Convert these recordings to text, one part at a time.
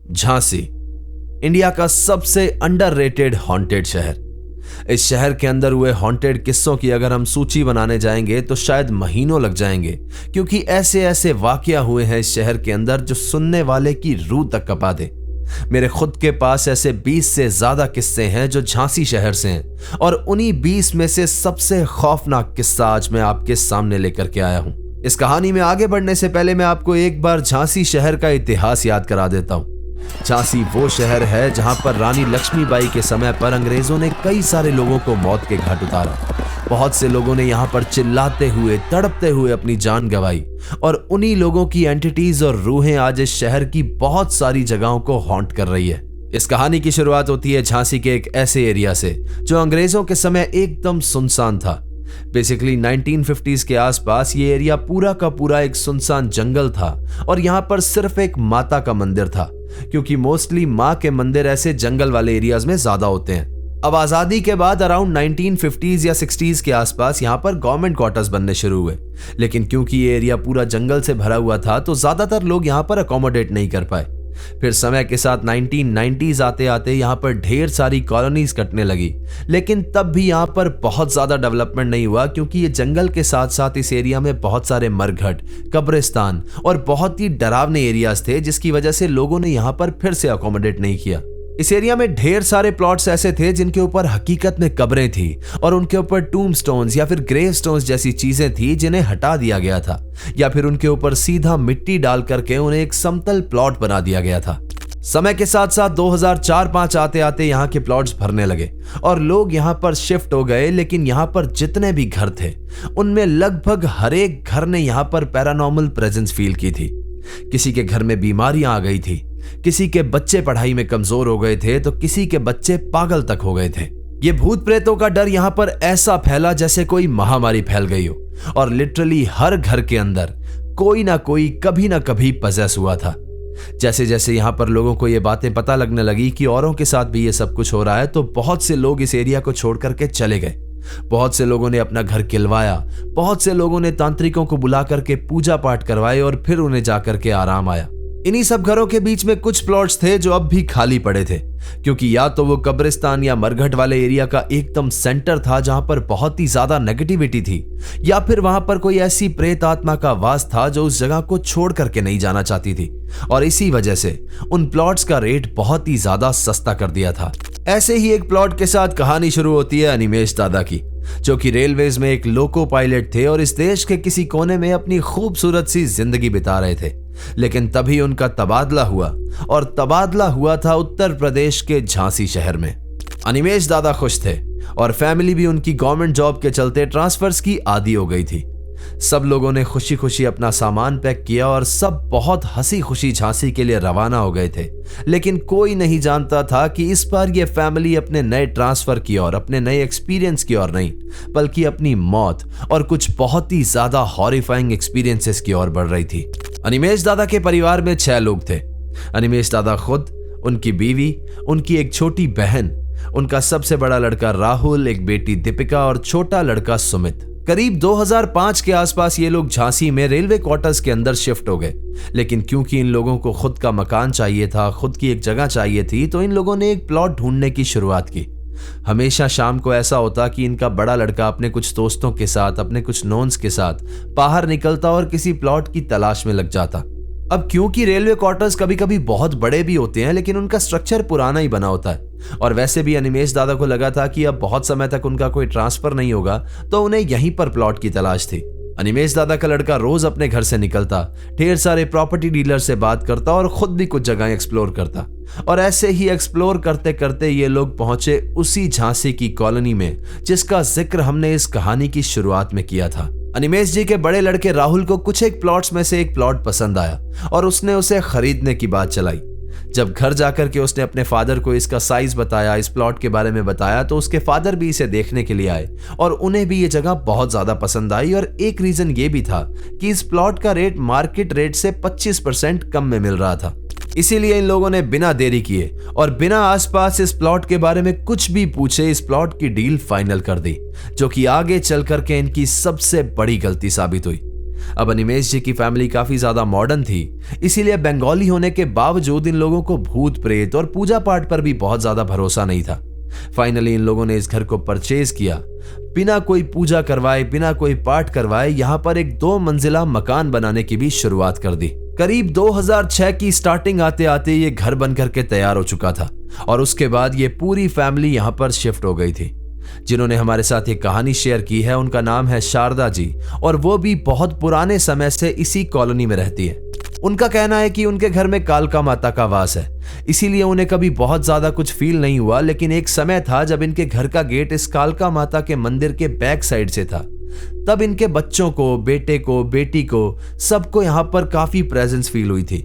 Jhansi, India का सबसे underrated haunted शहर। इस शहर के अंदर हुए हॉन्टेड किस्सों की अगर हम सूची बनाने जाएंगे तो शायद महीनों लग जाएंगे, क्योंकि ऐसे ऐसे वाकया हुए हैं इस शहर के अंदर जो सुनने वाले की रूह तक कपा दे। मेरे खुद के पास ऐसे 20 से ज्यादा किस्से हैं जो झांसी शहर से हैं, और उन्हीं 20 में से सबसे खौफनाक किस्सा आज मैं आपके सामने लेकर के आया हूं। इस कहानी में आगे बढ़ने से पहले मैं आपको एक बार झांसी शहर का इतिहास याद करा देता हूं। झांसी वो शहर है जहां पर रानी लक्ष्मीबाई के समय पर अंग्रेजों ने कई सारे लोगों को मौत के घाट उतारा। बहुत से लोगों ने यहां पर चिल्लाते हुए, तड़पते हुए अपनी जान गंवाई, और उन्हीं लोगों की एंटिटीज और रूहें आज इस शहर की बहुत सारी जगहों को हॉन्ट कर रही है। इस कहानी की शुरुआत होती है झांसी के एक ऐसे एरिया से जो अंग्रेजों के समय एकदम सुनसान था। बेसिकली 1950s के आसपास ये एरिया पूरा का पूरा एक सुनसान जंगल था, और यहाँ पर सिर्फ एक माता का मंदिर था, क्योंकि मोस्टली माँ के मंदिर ऐसे जंगल वाले एरियाज में ज्यादा होते हैं। अब आजादी के बाद अराउंड 1950s या 60s के आसपास यहाँ पर गवर्नमेंट क्वार्टर्स बनने शुरू हुए, लेकिन क्योंकि ये एरिया पूरा जंगल से भरा हुआ था तो ज्यादातर लोग यहाँ पर अकोमोडेट नहीं कर पाए। फिर समय के साथ 1990s आते आते यहाँ पर ढेर सारी कॉलोनीज कटने लगी, लेकिन तब भी यहाँ पर बहुत ज्यादा डेवलपमेंट नहीं हुआ, क्योंकि ये जंगल के साथ साथ इस एरिया में बहुत सारे मरघट, कब्रिस्तान और बहुत ही डरावने एरियाज थे, जिसकी वजह से लोगों ने यहाँ पर फिर से अकोमोडेट नहीं किया। इस एरिया में ढेर सारे प्लॉट्स ऐसे थे जिनके ऊपर हकीकत में कब्रें थी, और उनके ऊपर टूम स्टोन्स या फिर ग्रेव स्टोन्स जैसी चीजें थी जिन्हें हटा दिया गया था, या फिर उनके ऊपर सीधा मिट्टी डाल करके उन्हें एक समतल प्लॉट बना दिया गया था। समय के साथ साथ 2004-05 आते आते यहाँ के प्लॉट्स भरने लगे और लोग यहाँ पर शिफ्ट हो गए, लेकिन यहाँ पर जितने भी घर थे उनमें लगभग हर एक घर ने यहाँ पर पैरानॉर्मल प्रेजेंस फील की थी। किसी के घर में बीमारियां आ गई थी, किसी के बच्चे पढ़ाई में कमजोर हो गए थे, तो किसी के बच्चे पागल तक हो गए थे। ये भूत प्रेतों का डर यहाँ पर ऐसा फैला जैसे कोई महामारी फैल गई हो, और लिटरली हर घर के अंदर कोई ना कोई कभी ना कभी पजेस हुआ था। जैसे जैसे यहाँ पर लोगों को ये बातें पता लगने लगी कि औरों के साथ भी ये सब कुछ हो रहा है, तो बहुत से लोग इस एरिया को छोड़ करके चले गए। बहुत से लोगों ने अपना घर किलवाया, बहुत से लोगों ने तांत्रिकों को बुला करके पूजा पाठ करवाए, और फिर उन्हें जाकर के आराम आया। इन्हीं सब घरों के बीच में कुछ प्लॉट्स थे जो अब भी खाली पड़े थे, क्योंकि या तो वो कब्रिस्तान या मरघट वाले एरिया का एकदम सेंटर था जहां पर बहुत ही ज्यादा नेगेटिविटी थी, या फिर वहां पर कोई ऐसी प्रेत आत्मा का वास था जो उस जगह को छोड़ करके नहीं जाना चाहती थी, और इसी वजह से उन प्लॉट्स का रेट बहुत ही ज्यादा सस्ता कर दिया था। ऐसे ही एक प्लॉट के साथ कहानी शुरू होती है अनिमेश दादा की, जो कि रेलवेज में एक लोको पायलट थे और इस देश के किसी कोने में अपनी खूबसूरत सी जिंदगी बिता रहे थे। लेकिन तभी उनका तबादला हुआ, और तबादला हुआ था उत्तर प्रदेश के झांसी शहर में। अनिमेश दादा खुश थे, और फैमिली भी उनकी गवर्नमेंट जॉब के चलते ट्रांसफर्स की आदी हो गई थी। सब लोगों ने खुशी खुशी अपना सामान पैक किया और सब बहुत हंसी खुशी झांसी के लिए रवाना हो गए थे। लेकिन कोई नहीं जानता था कि इस बार ये फैमिली अपने नए ट्रांसफर की ओर, अपने नए एक्सपीरियंस की ओर नहीं, बल्कि अपनी मौत और कुछ बहुत ही ज्यादा हॉरिफाइंग एक्सपीरियंसेस की ओर बढ़ रही थी। अनिमेश दादा के परिवार में 6 लोग थे। अनिमेश दादा खुद, उनकी बीवी, उनकी एक छोटी बहन, उनका सबसे बड़ा लड़का राहुल, एक बेटी दीपिका और छोटा लड़का सुमित। करीब 2005 के आसपास ये लोग झांसी में रेलवे क्वार्टर्स के अंदर शिफ्ट हो गए, लेकिन क्योंकि इन लोगों को खुद का मकान चाहिए था, खुद की एक जगह चाहिए थी, तो इन लोगों ने एक प्लॉट ढूंढने की शुरुआत की। हमेशा शाम को ऐसा होता कि इनका बड़ा लड़का अपने कुछ दोस्तों के साथ, अपने कुछ नोन्स के साथ बाहर निकलता और किसी प्लॉट की तलाश में लग जाता। अब क्योंकि रेलवे क्वार्टर्स कभी कभी बहुत बड़े भी होते हैं, लेकिन उनका स्ट्रक्चर पुराना ही बना होता है, और वैसे भी अनिमेश दादा को लगा था कि अब बहुत समय तक उनका कोई ट्रांसफर नहीं होगा, तो उन्हें यहीं पर प्लॉट की तलाश थी। अनिमेश दादा का लड़का रोज अपने घर से निकलता, ढेर सारे प्रॉपर्टी डीलर से बात करता और खुद भी कुछ जगह एक्सप्लोर करता, और ऐसे ही एक्सप्लोर करते करते ये लोग पहुंचे उसी झांसी की कॉलोनी में जिसका जिक्र हमने इस कहानी की शुरुआत में किया था। अनिमेश जी के बड़े लड़के राहुल को कुछ एक प्लॉट्स में से एक प्लॉट पसंद आया, और उसने उसे खरीदने की बात चलाई। जब घर जाकर के उसने अपने फादर को इसका साइज बताया, इस प्लॉट के बारे में बताया, तो उसके फादर भी इसे देखने के लिए आए, और उन्हें भी ये जगह बहुत ज्यादा पसंद आई। और एक रीजन ये भी था कि इस प्लॉट का रेट मार्केट रेट से 25% कम में मिल रहा था। इसीलिए इन लोगों ने बिना देरी किए और बिना आसपास इस प्लॉट के बारे में कुछ भी पूछे इस प्लॉट की डील फाइनल कर दी, जो कि आगे चल करके इनकी सबसे बड़ी गलती साबित हुई। अब अनिमेश जी की फैमिली काफी ज्यादा मॉडर्न थी, इसीलिए बंगाली होने के बावजूद इन लोगों को भूत प्रेत और पूजा पाठ पर भी बहुत ज्यादा भरोसा नहीं था। फाइनली इन लोगों ने इस घर को परचेज किया। बिना कोई पूजा करवाए, बिना कोई पाठ करवाए यहां पर एक 2 मंजिला मकान बनाने की भी शुरुआत कर दी। करीब 2006 की स्टार्टिंग आते आते ये घर बनकर के तैयार हो चुका था और उसके बाद ये पूरी फैमिली यहां पर शिफ्ट हो गई थी। जिन्होंने हमारे साथ ये कहानी शेयर की है उनका नाम है शारदा जी और वो भी बहुत पुराने समय से इसी कॉलोनी में रहती है। उनका कहना है कि उनके घर में कालका माता का वास है, इसीलिए उन्हें कभी बहुत ज्यादा कुछ फील नहीं हुआ। लेकिन एक समय था जब इनके घर का गेट इस कालका माता के मंदिर के बैक साइड से था। तब इनके बच्चों को, बेटे को, बेटी को, सबको यहाँ पर काफी प्रेजेंस फील हुई थी।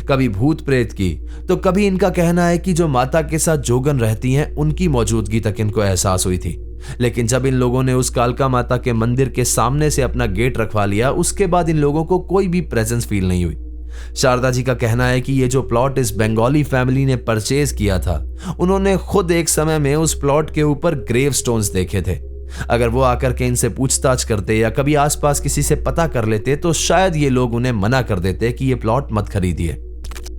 कभी भूत प्रेत की तो कभी इनका कहना है कि जो माता के साथ जोगन रहती हैं उनकी मौजूदगी तक इनको एहसास हुई थी। लेकिन जब इन लोगों ने उस कालका माता के मंदिर के सामने से अपना गेट रखवा लिया, उसके बाद इन लोगों को कोई भी प्रेजेंस फील नहीं हुई। शारदा जी का कहना है कि ये जो प्लॉट इस बंगाली फैमिली ने परचेज किया था, उन्होंने खुद एक समय में उस प्लॉट के ऊपर ग्रेव स्टोन्स देखे थे। अगर वो आकर के इनसे पूछताछ करते या कभी आसपास किसी से पता कर लेते तो शायद ये लोग उन्हें मना कर देते कि ये प्लॉट मत खरीदिए।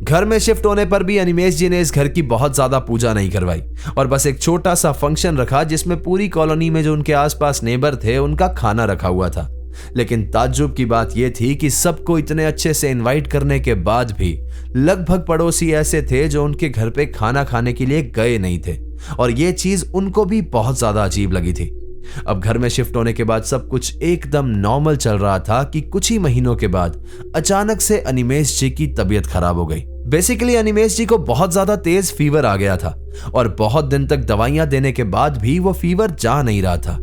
घर में शिफ्ट होने पर भी अनिमेश जी ने इस घर की बहुत ज्यादा पूजा नहीं करवाई और बस एक छोटा सा फंक्शन रखा जिसमें पूरी कॉलोनी में जो उनके आसपास नेबर थे उनका खाना रखा हुआ था। लेकिन ताज्जुब की बात यह थी कि सबको इतने अच्छे से इनवाइट करने के बाद भी लगभग पड़ोसी ऐसे थे जो उनके घर पे खाना खाने के लिए गए नहीं थे और यह चीज उनको भी बहुत ज्यादा अजीब लगी थी। अब घर में शिफ्ट होने के बाद सब कुछ एकदम नॉर्मल चल रहा था कि कुछ ही महीनों के बाद अचानक से अनिमेश जी की तबीयत खराब हो गई। बेसिकली अनिमेश जी को बहुत ज्यादा तेज फीवर आ गया था और बहुत दिन तक दवाइयां देने के बाद भी वो फीवर जा नहीं रहा था।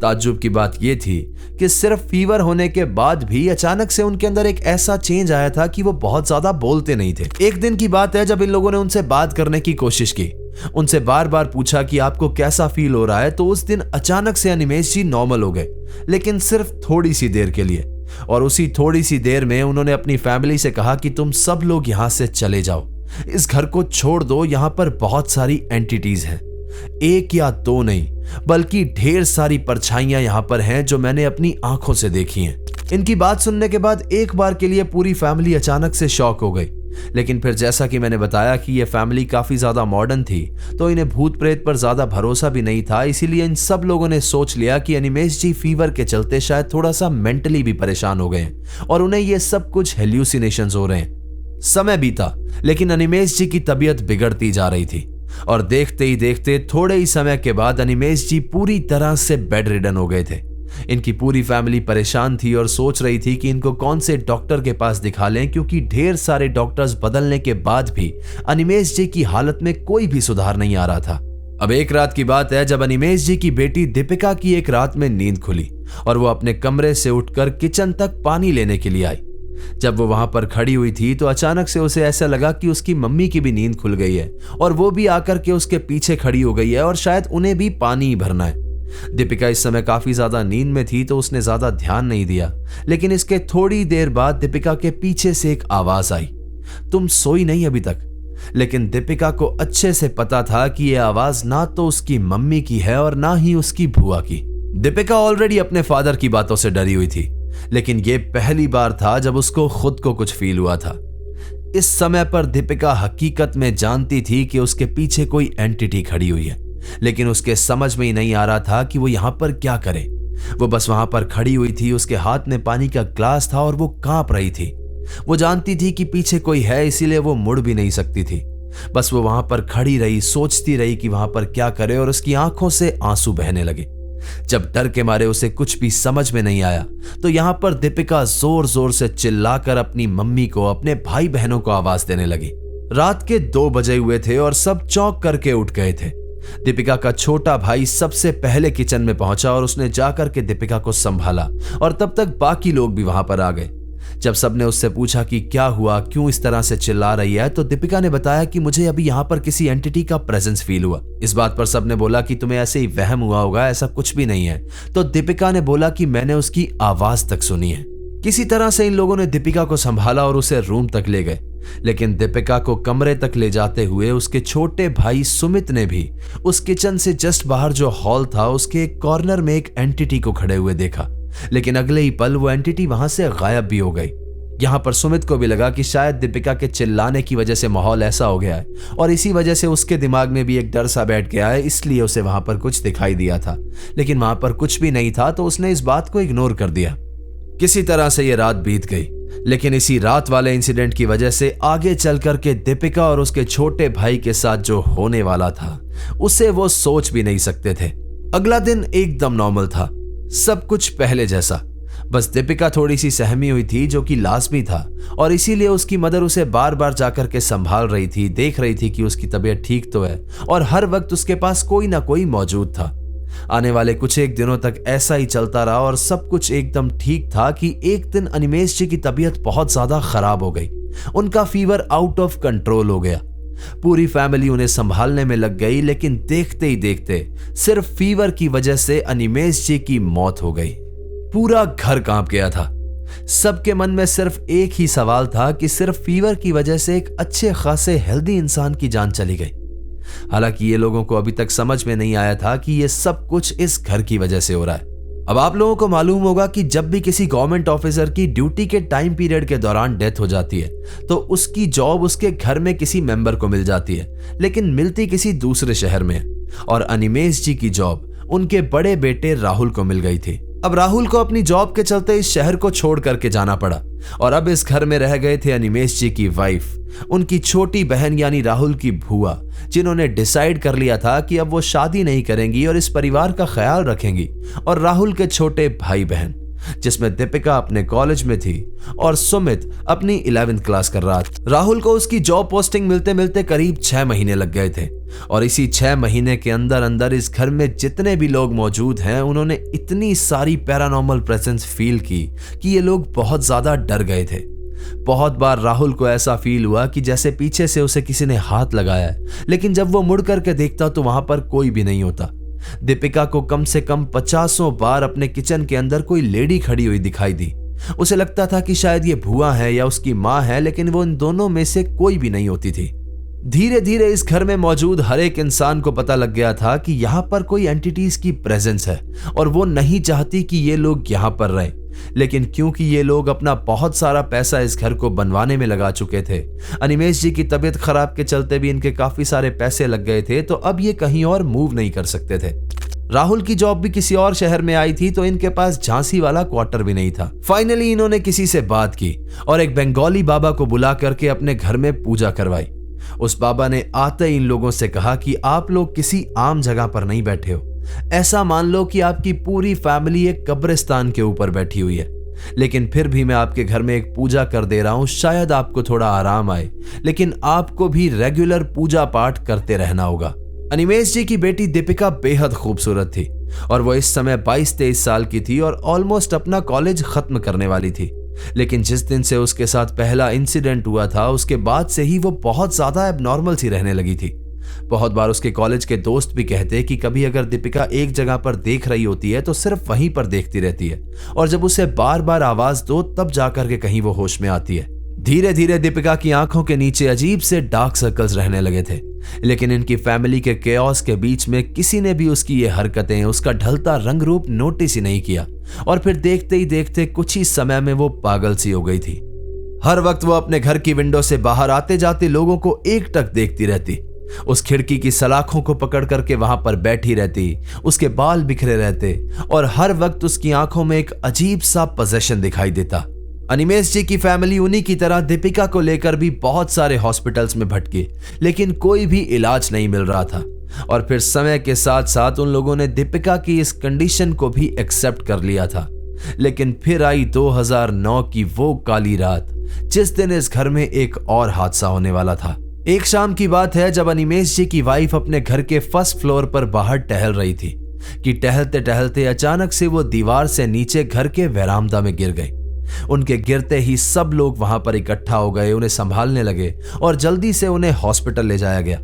ताज्जुब की बात यह थी कि सिर्फ फीवर होने के बाद भी अचानक से उनके अंदर एक ऐसा चेंज आया था कि वो बहुत ज्यादा बोलते नहीं थे। एक दिन की बात है जब इन लोगों ने उनसे बात करने की कोशिश की, उनसे बार बार पूछा कि आपको कैसा फील हो रहा है, तो उस दिन अचानक से अनिमेश जी नॉर्मल हो गए, लेकिन सिर्फ थोड़ी सी देर के लिए। और उसी थोड़ी सी देर में उन्होंने अपनी फैमिली से कहा कि तुम सब लोग यहां से चले जाओ, इस घर को छोड़ दो, यहां पर बहुत सारी एंटिटीज हैं। एक या दो नहीं बल्कि ढेर सारी परछाइयां यहां पर हैं जो मैंने अपनी आंखों से देखी हैं। इनकी बात सुनने के बाद एक बार के लिए पूरी फैमिली अचानक से शॉक हो गई। लेकिन फिर जैसा कि मैंने बताया कि यह फैमिली काफी ज्यादा मॉडर्न थी तो इन्हें भूत प्रेत पर ज्यादा भरोसा भी नहीं था, इसीलिए इन सब लोगों ने सोच लिया कि अनिमेश जी फीवर के चलते शायद थोड़ा सा मेंटली भी परेशान हो गए हैं और उन्हें यह सब कुछ हेल्यूसिनेशंस हो रहे हैं। समय बीता लेकिन अनिमेश जी की तबीयत बिगड़ती जा रही थी और देखते ही देखते थोड़े ही समय के बाद अनिमेश जी पूरी तरह से बेड रिडन हो गए थे। इनकी पूरी फैमिली परेशान थी और सोच रही थी कि इनको कौन से डॉक्टर के पास दिखा लें, क्योंकि ढेर सारे डॉक्टर्स बदलने के बाद भी अनिमेश जी की हालत में कोई भी सुधार नहीं आ रहा था। अब एक रात की बात है जब अनिमेश जी की बेटी दीपिका की एक रात में नींद खुली और वो अपने कमरे से उठकर किचन तक पानी लेने के लिए आई। जब वो वहां पर खड़ी हुई थी तो अचानक से उसे ऐसा लगा कि उसकी मम्मी की भी नींद खुल गई है और वो भी आकर के उसके पीछे खड़ी हो गई है और शायद उन्हें भी पानी ही भरना है। दीपिका इस समय काफी ज्यादा नींद में थी तो उसने ज्यादा ध्यान नहीं दिया, लेकिन इसके थोड़ी देर बाद दीपिका के पीछे से एक आवाज आई, तुम सोई नहीं अभी तक। लेकिन दीपिका को अच्छे से पता था कि यह आवाज ना तो उसकी मम्मी की है और ना ही उसकी बुआ की। दीपिका ऑलरेडी अपने फादर की बातों से डरी हुई थी, लेकिन यह पहली बार था जब उसको खुद को कुछ फील हुआ था। इस समय पर दीपिका हकीकत में जानती थी कि उसके पीछे कोई एंटिटी खड़ी हुई है, लेकिन उसके समझ में ही नहीं आ रहा था कि वो यहां पर क्या करे। वो बस वहां पर खड़ी हुई थी, उसके हाथ में पानी का ग्लास था और वो कांप रही थी। वो जानती थी कि पीछे कोई है, इसीलिए वो मुड़ भी नहीं सकती थी। बस वो वहां पर खड़ी रही, सोचती रही कि वहां पर क्या करे और उसकी आंखों से आंसू बहने लगे। जब डर के मारे उसे कुछ भी समझ में नहीं आया तो यहां पर दीपिका जोर जोर से चिल्लाकर अपनी मम्मी को, अपने भाई बहनों को आवाज देने लगी। रात के 2 बजे हुए थे और सब चौंक करके उठ गए थे। दीपिका का छोटा भाई सबसे पहले किचन में पहुंचा और उसने जाकर के दीपिका को संभाला और तब तक बाकी लोग भी वहां पर आ गए। जब सबने उससे पूछा कि क्या हुआ, क्यों इस तरह से चिल्ला रही है, तो दीपिका ने बताया कि मुझे अभी यहाँ पर किसी एंटिटी का प्रेजेंस फील हुआ। इस बात पर सबने बोला कि तुम्हें ऐसे ही वहम हुआ होगा, ऐसा कुछ भी नहीं है। तो दीपिका ने बोला कि मैंने उसकी आवाज तक सुनी है। किसी तरह से इन लोगों ने दीपिका को संभाला और उसे रूम तक ले गए, लेकिन दीपिका को कमरे तक ले जाते हुए उसके छोटे भाई सुमित ने भी उस किचन से जस्ट बाहर जो हॉल था उसके एक कॉर्नर में एक एंटिटी को खड़े हुए देखा, लेकिन अगले ही पल वो एंटिटी वहां से गायब भी हो गई। यहां पर सुमित को भी लगा कि शायद दीपिका के चिल्लाने की वजह से माहौल ऐसा हो गया है और इसी वजह से उसके दिमाग में भी एक डर सा बैठ गया है, इसलिए उसे वहां पर कुछ दिखाई दिया था। लेकिन वहां पर कुछ भी नहीं था तो उसने इस बात को इग्नोर कर दिया। किसी तरह से ये रात बीत गई, लेकिन इसी रात वाले इंसिडेंट की वजह से आगे चल कर के दीपिका और उसके छोटे भाई के साथ जो होने वाला था उसे वो सोच भी नहीं सकते थे। अगला दिन एकदम नॉर्मल था, सब कुछ पहले जैसा। बस दीपिका थोड़ी सी सहमी हुई थी जो कि लाजमी था और इसीलिए उसकी मदर उसे बार बार जाकर के संभाल रही थी, देख रही थी कि उसकी तबीयत ठीक तो है और हर वक्त उसके पास कोई ना कोई मौजूद था। आने वाले कुछ एक दिनों तक ऐसा ही चलता रहा और सब कुछ एकदम ठीक था कि एक दिन अनिमेश जी की तबीयत बहुत ज्यादा खराब हो गई। उनका फीवर आउट ऑफ कंट्रोल हो गया। पूरी फैमिली उन्हें संभालने में लग गई, लेकिन देखते ही देखते सिर्फ फीवर की वजह से अनिमेश जी की मौत हो गई। पूरा घर कांप गया था। सबके मन में सिर्फ एक ही सवाल था कि सिर्फ फीवर की वजह से एक अच्छे खासे हेल्दी इंसान की जान चली गई। हालांकि ये लोगों को अभी तक समझ में नहीं आया था कि ये सब कुछ इस घर की वजह से हो रहा है। अब आप लोगों को मालूम होगा कि जब भी किसी गवर्नमेंट ऑफिसर की ड्यूटी के टाइम पीरियड के दौरान डेथ हो जाती है तो उसकी जॉब उसके घर में किसी मेंबर को मिल जाती है, लेकिन मिलती किसी दूसरे शहर में। और अनिमेश जी की जॉब उनके बड़े बेटे राहुल को मिल गई थी। अब राहुल को अपनी जॉब के चलते इस शहर को छोड़ करके जाना पड़ा और अब इस घर में रह गए थे अनिमेश जी की वाइफ, उनकी छोटी बहन यानी राहुल की भूआ, जिन्होंने डिसाइड कर लिया था कि अब वो शादी नहीं करेंगी और इस परिवार का ख्याल रखेंगी, और राहुल के छोटे भाई बहन, जिसमें दीपिका अपने कॉलेज में थी और सुमित अपनी 11th क्लास कर रहा था। राहुल को उसकी जॉब पोस्टिंग मिलते मिलते करीब 6 महीने लग गए थे और इसी 6 महीने के अंदर अंदर इस घर में जितने भी लोग मौजूद हैं उन्होंने इतनी सारी पैरानॉर्मल प्रेजेंस फील की कि ये लोग बहुत ज्यादा डर गए थे। बहुत बार राहुल को ऐसा फील हुआ कि जैसे पीछे से उसे किसी ने हाथ लगाया है, लेकिन जब वो मुड़ करके देखता तो वहां पर कोई भी नहीं होता। दीपिका को कम से कम 50 बार अपने किचन के अंदर कोई लेडी खड़ी हुई दिखाई दी। उसे लगता था कि शायद ये भुआ है या उसकी माँ है, लेकिन वो इन दोनों में से कोई भी नहीं होती थी। धीरे धीरे इस घर में मौजूद हर एक इंसान को पता लग गया था कि यहाँ पर कोई एंटिटीज की प्रेजेंस है और वो नहीं चाहती कि ये लोग यहाँ पर रहें। लेकिन क्योंकि ये लोग अपना बहुत सारा पैसा इस घर को बनवाने में लगा चुके थे, अनिमेश जी की तबीयत खराब के चलते भी इनके काफी सारे पैसे लग गए थे, तो अब ये कहीं और मूव नहीं कर सकते थे। राहुल की जॉब भी किसी और शहर में आई थी तो इनके पास झांसी वाला क्वार्टर भी नहीं था। फाइनली इन्होंने किसी से बात की और एक बंगाली बाबा को बुला करके अपने घर में पूजा करवाई। उस बाबा ने आते ही इन लोगों से कहा कि आप लोग किसी आम जगह पर नहीं बैठे हो, ऐसा मान लो कि आपकी पूरी फैमिली एक कब्रिस्तान के ऊपर बैठी हुई है, लेकिन फिर भी मैं आपके घर में एक पूजा कर दे रहा हूं, शायद आपको थोड़ा आराम आए, लेकिन आपको भी रेगुलर पूजा पाठ करते रहना होगा। अनिमेश जी की बेटी दीपिका बेहद खूबसूरत थी और वो इस समय 22-23 साल की थी और ऑलमोस्ट अपना कॉलेज खत्म करने वाली थी। लेकिन जिस दिन से उसके साथ पहला इंसिडेंट हुआ था उसके बाद से ही वो बहुत ज्यादा एबनॉर्मल सी रहने लगी थी। बहुत बार उसके कॉलेज के दोस्त भी कहते कि कभी अगर दीपिका एक जगह पर देख रही होती है तो सिर्फ वहीं पर देखती रहती है और जब उसे बार बार आवाज दो तब जाकर के कहीं वो होश में आती है। धीरे धीरे दीपिका की आंखों के नीचे अजीब से डार्क सर्कल्स रहने लगे थे, लेकिन इनकी फैमिली के केओस के बीच में किसी ने भी उसकी ये हरकतें, उसका ढलता रंग रूप नोटिस ही नहीं किया और फिर देखते ही देखते कुछ ही समय में वो पागल सी हो गई थी। हर वक्त वो अपने घर की विंडो से बाहर आते जाते लोगों को एकटक देखती रहती, उस खिड़की की सलाखों को पकड़ करके वहां पर बैठी रहती, उसके बाल बिखरे रहते और हर वक्त उसकी आंखों में एक अजीब सा पोजेशन दिखाई देता। अनिमेश जी की फैमिली उन्हीं की तरह दीपिका को लेकर भी बहुत सारे हॉस्पिटल्स में भटकी, लेकिन कोई भी इलाज नहीं मिल रहा था और फिर समय के साथ साथ उन लोगों ने दीपिका की इस कंडीशन को भी एक्सेप्ट कर लिया था। लेकिन फिर आई 2009 की वो काली रात जिस दिन इस घर में एक और हादसा होने वाला था। एक शाम की बात है जब अनिमेश जी की वाइफ अपने घर के फर्स्ट फ्लोर पर बाहर टहल रही थी कि टहलते टहलते अचानक से वो दीवार से नीचे घर के वेरांडा में गिर गई। उनके गिरते ही सब लोग वहां पर इकट्ठा हो गए, उन्हें संभालने लगे और जल्दी से उन्हें हॉस्पिटल ले जाया गया।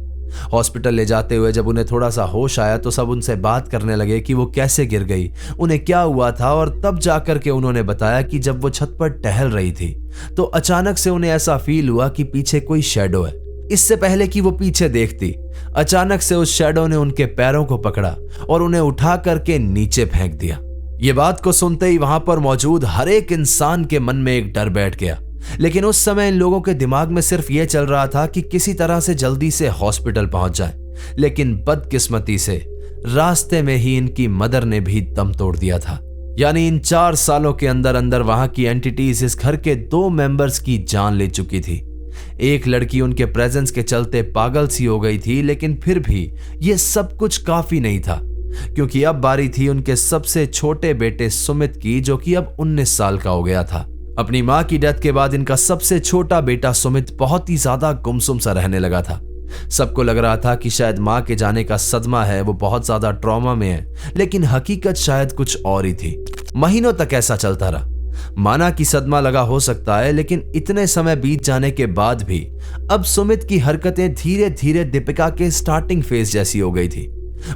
हॉस्पिटल ले जाते हुए जब उन्हें थोड़ा सा होश आया तो सब उनसे बात करने लगे कि वो कैसे गिर गई, उन्हें क्या हुआ था, और तब जाकर के उन्होंने बताया कि जब वो छत पर टहल रही थी तो अचानक से उन्हें ऐसा फील हुआ कि पीछे कोई शैडो है। इससे पहले कि वो पीछे देखती, अचानक से उस शैडो ने उनके पैरों को पकड़ा और उन्हें उठा करके नीचे फेंक दिया। ये बात को सुनते ही वहां पर मौजूद हर एक इंसान के मन में एक डर बैठ गया। लेकिन उस समय इन लोगों के दिमाग में सिर्फ ये चल रहा था कि किसी तरह से जल्दी से हॉस्पिटल पहुंच जाए। लेकिन बदकिस्मती से रास्ते में ही इनकी मदर ने भी दम तोड़ दिया था। यानी इन 4 सालों के अंदर अंदर वहां की एंटिटीज इस घर के 2 मेंबर्स की जान ले चुकी थी। एक लड़की उनके प्रेजेंस के चलते पागल सी हो गई थी, लेकिन फिर भी ये सब कुछ काफी नहीं था, क्योंकि अब बारी थी उनके सबसे छोटे बेटे सुमित की, जो कि अब 19 साल का हो गया था। अपनी मां की डेथ के बाद इनका सबसे छोटा बेटा सुमित बहुत ही ज्यादा गुमसुम सा रहने लगा था। सबको लग रहा था कि शायद मां के जाने का सदमा है, वो बहुत ज्यादा ट्रॉमा में है, लेकिन हकीकत शायद कुछ और ही थी। महीनों तक ऐसा चलता रहा। माना कि सदमा लगा हो सकता है, लेकिन इतने समय बीत जाने के बाद भी अब सुमित की हरकतें धीरे धीरे दीपिका के स्टार्टिंग फेज जैसी हो गई थी।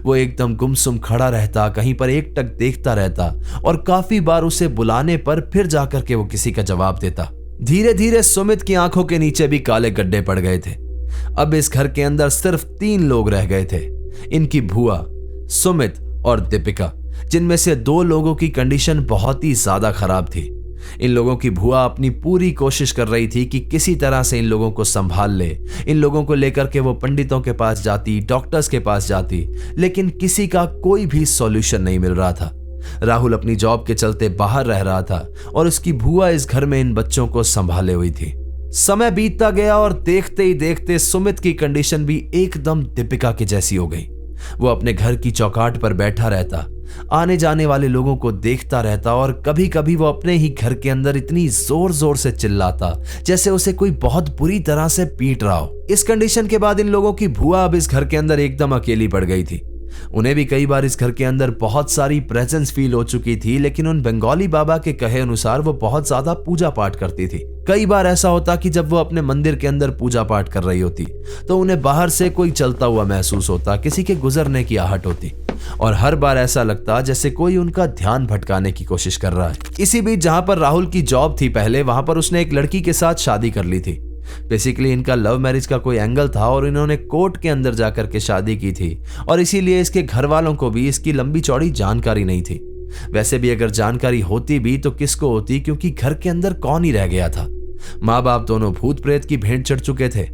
वो एकदम गुमसुम खड़ा रहता, कहीं पर एकटक देखता रहता, और काफी बार उसे बुलाने पर फिर जाकर के वो किसी का जवाब देता। धीरे धीरे सुमित की आंखों के नीचे भी काले गड्ढे पड़ गए थे। अब इस घर के अंदर सिर्फ 3 लोग रह गए थे, इनकी भुआ, सुमित और दीपिका, जिनमें से 2 लोगों की कंडीशन बहुत ही ज्यादा खराब थी। इन लोगों की भुआ अपनी पूरी कोशिश कर रही थी कि किसी तरह से इन लोगों को संभाल ले। इन लोगों को लेकर के वो पंडितों के पास जाती, डॉक्टर्स के पास जाती, लेकिन किसी का कोई भी सॉल्यूशन नहीं मिल रहा था। राहुल अपनी जॉब के चलते बाहर रह रहा था और उसकी भुआ इस घर में इन बच्चों को संभाले हुई थी। समय बीतता गया और देखते ही देखते सुमित की कंडीशन भी एकदम दीपिका के जैसी हो गई। वो अपने घर की चौकाट पर बैठा रहता, आने जाने वाले लोगों को देखता रहता, और कभी कभी वो अपने ही घर के अंदर इतनी जोर जोर से चिल्लाता जैसे उसे कोई बहुत बुरी तरह से पीट रहा हो। इस कंडीशन के बाद इन लोगों की भुआ अब इस घर के अंदर एकदम अकेली पड़ गई थी। उन्हें भी कई बार इस घर के अंदर बहुत सारी प्रेजेंस फील हो चुकी थी, लेकिन उन बंगाली बाबा के कहे अनुसार वो बहुत ज्यादा पूजा पाठ करती थी। कई बार ऐसा होता कि जब वो अपने मंदिर के अंदर पूजा पाठ कर रही होती तो उन्हें बाहर से कोई चलता हुआ महसूस होता, किसी के गुजरने की आहट होती, और हर बार ऐसा लगता जैसे कोई उनका ध्यान भटकाने की कोशिश कर रहा है। इसी बीच जहां पर राहुल की जॉब थी पहले, वहां पर उसने एक लड़की के साथ शादी कर ली थी। बेसिकली इनका लव मैरिज का कोई एंगल था और इन्होंने कोर्ट के अंदर जाकर के शादी की थी, और इसीलिए इसके घर वालों को भी इसकी लंबी चौड़ी जानकारी नहीं थी। वैसे भी अगर जानकारी होती भी तो किसको होती, क्योंकि घर के अंदर कौन ही रह गया था। माँ बाप दोनों भूत प्रेत की भेंट चढ़ चुके थे,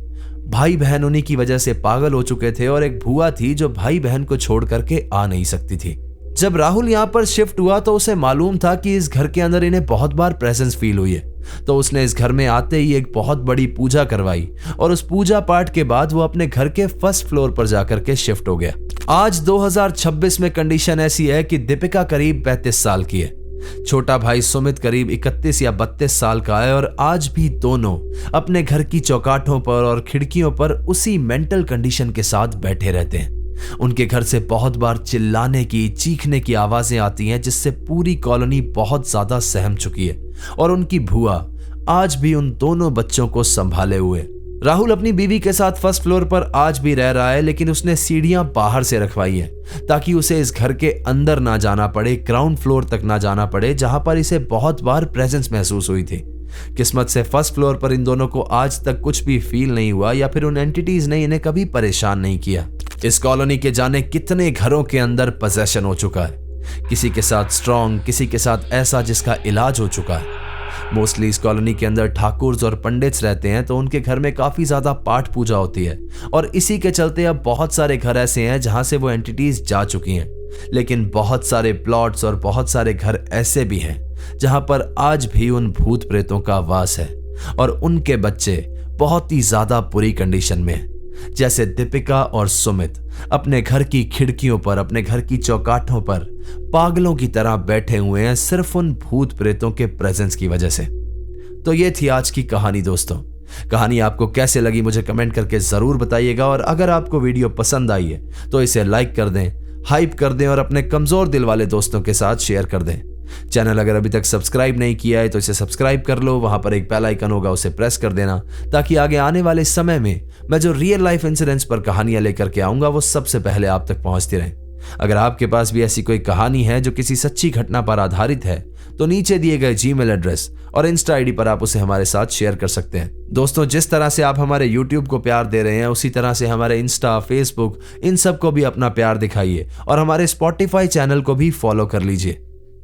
भाई बहन उन्हीं की वजह से पागल हो चुके थे, और एक भुआ थी जो भाई बहन को छोड़ करके आ नहीं सकती थी। जब राहुल यहाँ पर शिफ्ट हुआ तो उसे मालूम था कि इस घर के अंदर इन्हें बहुत बार प्रेजेंस फील हुई है, तो उसने इस घर में आते ही एक बहुत बड़ी पूजा करवाई, और उस पूजा पाठ के बाद वो अपने घर के फर्स्ट फ्लोर पर जाकर के शिफ्ट हो गया। आज 2026 में कंडीशन ऐसी है कि दीपिका करीब 35 साल की है, छोटा भाई सुमित करीब 31 या 32 साल का है, और आज भी दोनों अपने घर की चौकाठों पर और खिड़कियों पर उसी मेंटल कंडीशन के साथ बैठे रहते हैं। उनके घर से बहुत बार चिल्लाने की, चीखने की आवाजें आती हैं, जिससे पूरी कॉलोनी बहुत ज्यादा सहम चुकी है, और उनकी भुआ आज भी उन दोनों बच्चों को संभाले हुए। राहुल अपनी बीवी के साथ फर्स्ट फ्लोर पर आज भी रह रहा है, लेकिन उसने सीढ़ियां बाहर से रखवाई है ताकि उसे इस घर के अंदर ना जाना पड़े, ग्राउंड फ्लोर तक ना जाना पड़े, जहां पर इसे बहुत बार प्रेजेंस महसूस हुई थी। किस्मत से फर्स्ट फ्लोर पर इन दोनों को आज तक कुछ भी फील नहीं हुआ, या फिर उन एंटिटीज ने इन्हें कभी परेशान नहीं किया। इस कॉलोनी के जाने कितने घरों के अंदर पोजेशन हो चुका है, किसी के साथ स्ट्रॉन्ग, किसी के साथ ऐसा जिसका इलाज हो चुका है। मोस्टली इस कॉलोनी के अंदर ठाकुर्स और पंडित्स रहते हैं, तो उनके घर में काफी ज्यादा पाठ पूजा होती है, और इसी के चलते अब बहुत सारे घर ऐसे हैं जहां से वो एंटिटीज जा चुकी हैं। लेकिन बहुत सारे प्लॉट्स और बहुत सारे घर ऐसे भी हैं जहां पर आज भी उन भूत प्रेतों का वास है, और उनके बच्चे बहुत ही ज्यादा बुरी कंडीशन में हैं। जैसे दीपिका और सुमित अपने घर की खिड़कियों पर, अपने घर की चौकाठों पर पागलों की तरह बैठे हुए हैं, सिर्फ उन भूत प्रेतों के प्रेजेंस की वजह से। तो ये थी आज की कहानी दोस्तों। कहानी आपको कैसे लगी मुझे कमेंट करके जरूर बताइएगा, और अगर आपको वीडियो पसंद आई है तो इसे लाइक कर दें, हाइप कर दें, और अपने कमजोर दिल वाले दोस्तों के साथ शेयर कर दें। चैनल अगर अभी तक सब्सक्राइब नहीं किया है तो इसे सब्सक्राइब कर लो, वहां पर एक बेल आइकन होगा, उसे प्रेस कर देना, ताकि आगे आने वाले समय में मैं जो रियल लाइफ इंसिडेंट्स पर कहानियां लेकर के आऊंगा वो सबसे पहले आप तक पहुंचती रहे। अगर आपके पास भी ऐसी कोई कहानी है जो किसी सच्ची घटना पर आधारित है तो नीचे दिए गए जीमेल एड्रेस और इंस्टा आईडी पर आप उसे हमारे साथ शेयर कर सकते हैं। दोस्तों, जिस तरह से आप हमारे यूट्यूब को प्यार दे रहे हैं उसी तरह से हमारे इंस्टा, फेसबुक, इन सब को भी अपना प्यार दिखाइए, और हमारे स्पॉटिफाई चैनल को भी फॉलो कर लीजिए।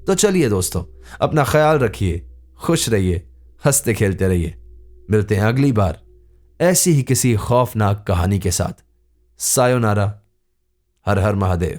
तो चलिए दोस्तों, अपना ख्याल रखिए, खुश रहिए, हंसते खेलते रहिए। मिलते हैं अगली बार ऐसी ही किसी खौफनाक कहानी के साथ। सायोनारा। हर हर महादेव।